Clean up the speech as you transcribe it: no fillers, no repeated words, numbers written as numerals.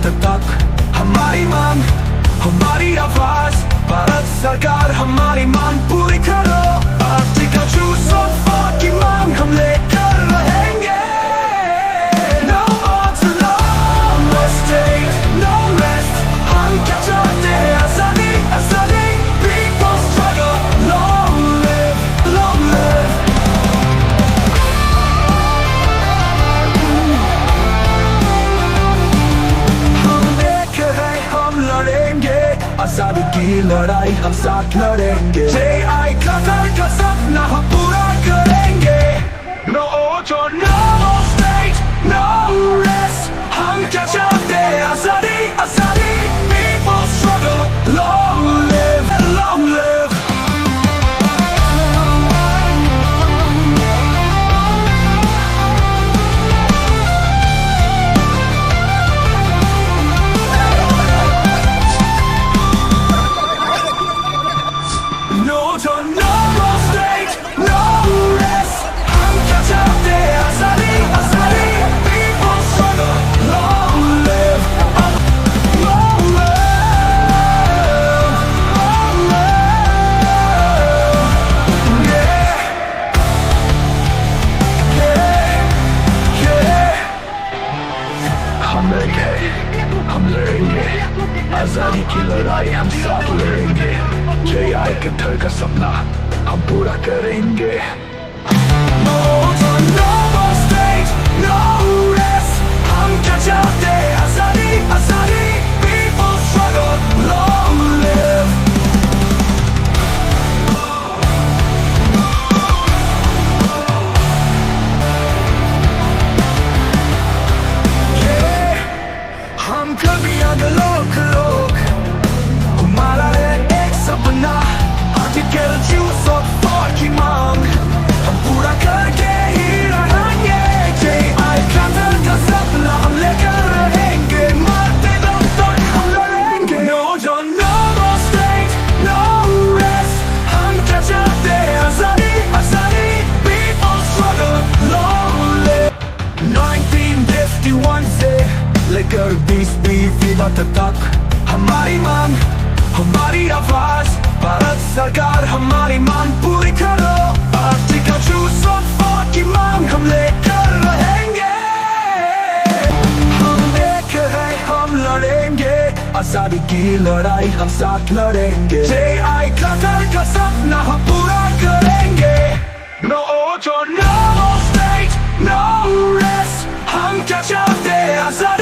जीवन तक हमारी मांग, हमारी आवाज, भारत सरकार हमारी मांग पूरी करो। आर्टिकल 204 की मांग हम लेकर रहेंगे। No autonom, no state, no rest, हम क्या चाहते हैं? आजादी, आजादी, people struggle, long live, long live। आजादी की लड़ाई हम साथ लड़ेंगे। JI का सपना हम पूरा करेंगे। No autonomous state, no rest, हम क्या चाहते हैं? आजादी, आजादी, people struggle, long live, long live। No autonomous state, no rest, हम क्या चाहते हैं? आजादी, आजादी, people struggle, long live, long live, long live। Yeah, yeah, yeah। हम लड़ेंगे, आजादी की लड़ाई हम साथ लड़ेंगे। JI का सपना हम पूरा करेंगे। No autonomous state, no rest, हम क्या चाहते हैं? आजादी, आजादी, people struggle, long live। Yeah, हम कभी आगे लोग हमारा है एक सपना। आर्टिकल 204 की मांग हम पूरा करके ही रहेंगे। JI का सपना हम लेकर रहेंगे। मरते दम तक हम लड़ेंगे। No autonomous state, no rest, हम क्या चाहते हैं? आजादी, आजादी, people struggle, long live। 1951 से लेकर 2020 तक हमारी मांग, हमारी आवाज, भारत सरकार हमारी मांग पूरी करो। आर्टिकल 204 की मांग हम लेकर रहेंगे। हम एक हैं, हम लड़ेंगे, आजादी की लड़ाई हम साथ लड़ेंगे। JI का सपना हम पूरा करेंगे। No autonomous state, no rest, हम क्या चाहते हैं? आजादी।